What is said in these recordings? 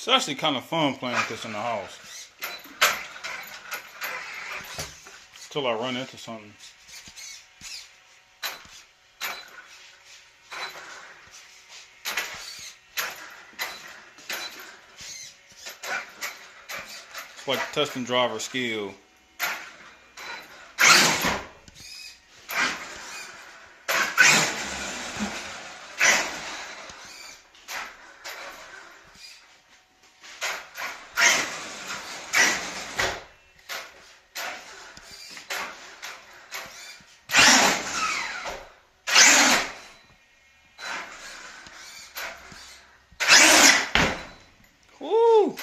It's actually kind of fun playing with this in the house. Till I run into something. It's like testing driver skill. Woo!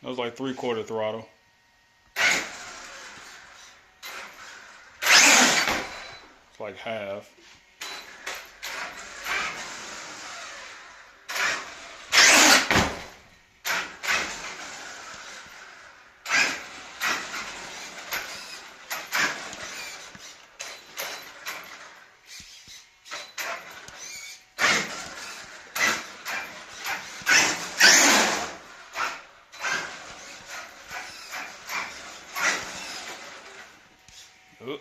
That was like 3/4 throttle. It's like half. Oop.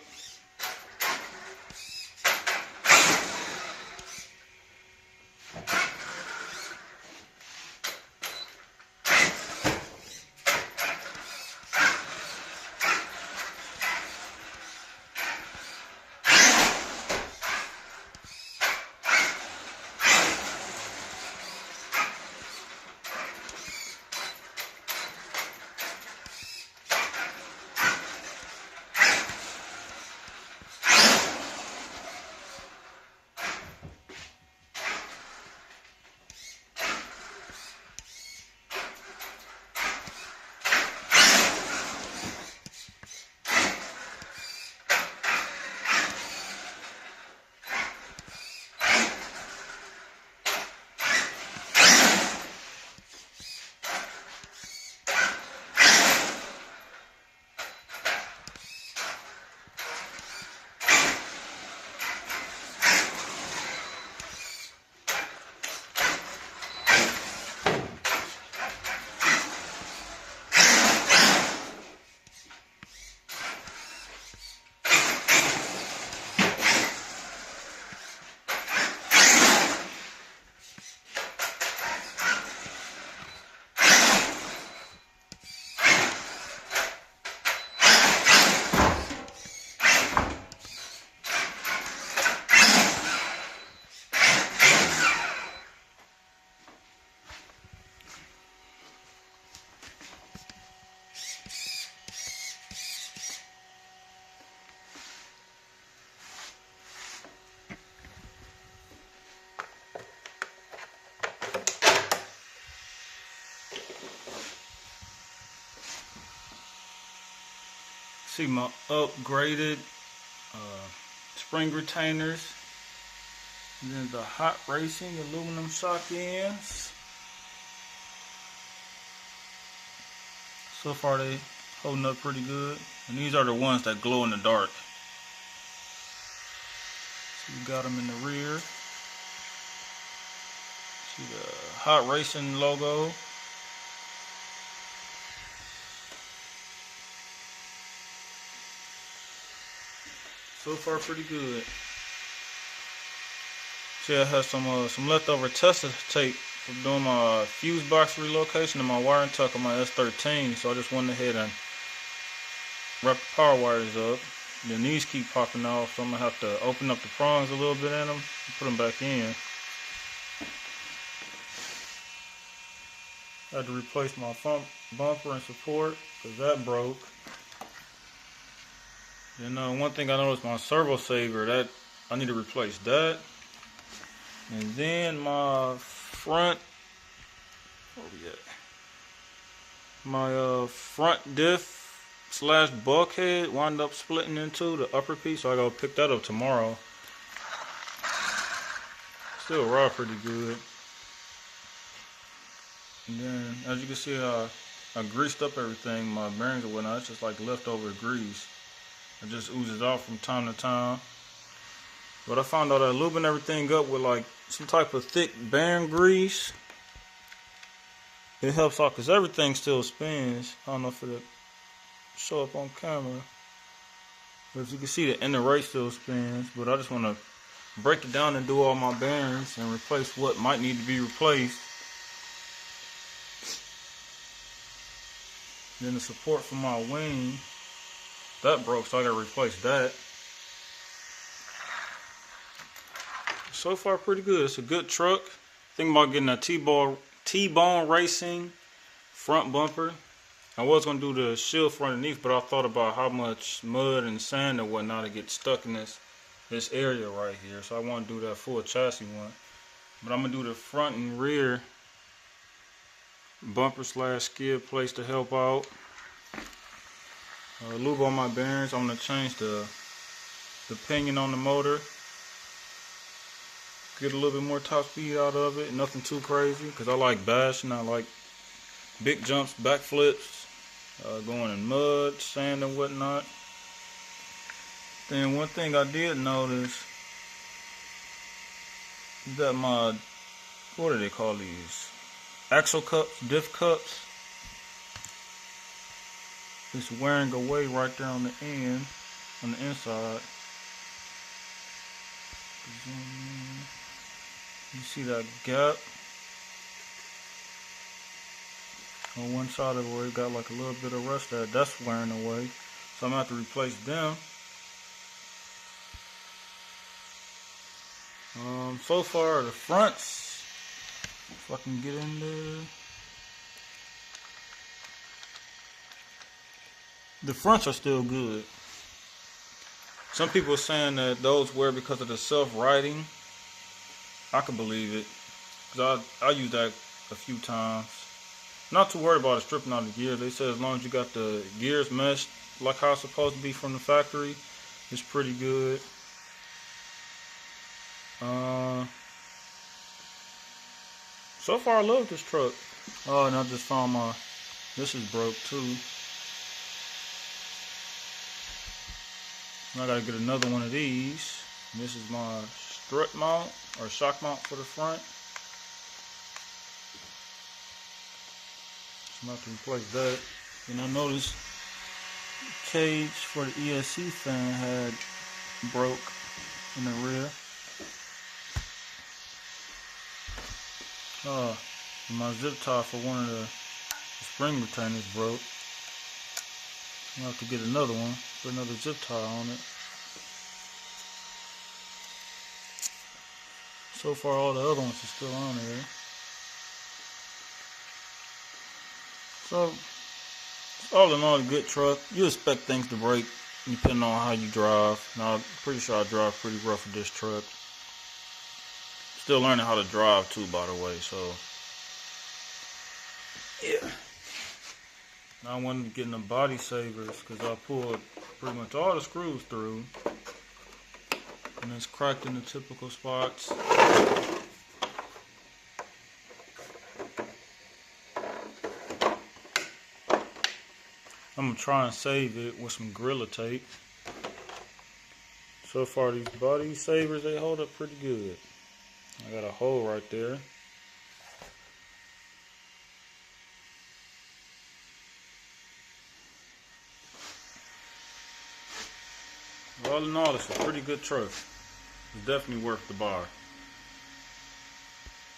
See my upgraded spring retainers, and then the hot racing aluminum shock ends. So far they holding up pretty good, and these are the ones that glow in the dark. So you got them in the rear. See the hot racing logo. So far, pretty good. See, I have some leftover Tesla tape from doing my fuse box relocation and my wiring tuck on my S13. So I just went ahead and wrapped the power wires up. Then these keep popping off, so I'm gonna have to open up the prongs a little bit in them and put them back in. I had to replace my front bumper and support because that broke. Then one thing I noticed, my servo saver, that I need to replace that. And then my front, where we at? My front diff slash bulkhead wound up splitting into the upper piece, so I gotta pick that up tomorrow. Still raw pretty good. And then, as you can see, I greased up everything, my bearings and whatnot. It's just like leftover grease. It just oozes out from time to time. But I found out that lubing everything up with like some type of thick bearing grease, it helps out because everything still spins. I don't know if it'll show up on camera. But as you can see, the inner right still spins. But I just want to break it down and do all my bearings and replace what might need to be replaced. Then the support for my wing, that broke, so I gotta replace that. So far, pretty good. It's a good truck. Thinking about getting a T-bone racing front bumper. I was gonna do the shield for underneath, but I thought about how much mud and sand and whatnot to get stuck in this area right here. So I want to do that full chassis one. But I'm gonna do the front and rear bumper slash skid plates to help out. Lube on my bearings. I'm gonna change the pinion on the motor. Get a little bit more top speed out of it. Nothing too crazy, because I like bashing. I like big jumps, backflips, going in mud, sand, and whatnot. Then one thing I did notice is that my, what do they call these? Axle cups, diff cups. It's wearing away right there on the end, on the inside. You see that gap on one side of where it got like a little bit of rust at. That's wearing away, so I'm gonna have to replace them. So far the fronts, if I can get in there, the fronts are still good. Some people are saying that those wear because of the self-righting. I can believe it, because I used that a few times. Not too worried about it stripping out the gear. They said as long as you got the gears meshed like how it's supposed to be from the factory, it's pretty good. So far I love this truck. Oh, and I just found this is broke too. I gotta get another one of these. This is my strut mount or shock mount for the front. So I'm gonna have to replace that. And I noticed the cage for the ESC fan had broke in the rear. My zip tie for one of the spring retainers broke. I'm gonna have to get another one, put another zip tie on it. So far all the other ones are still on there. So all in all, a good truck. You expect things to break depending on how you drive. Now I'm pretty sure I drive pretty rough with this truck. Still learning how to drive too, by the way, so yeah. Now I wanted to get in the body savers because I pulled pretty much all the screws through. And it's cracked in the typical spots. I'm gonna try and save it with some Gorilla Tape. So far these body savers, they hold up pretty good. I got a hole right there. All in all, it's a pretty good truck. It's definitely worth the bar.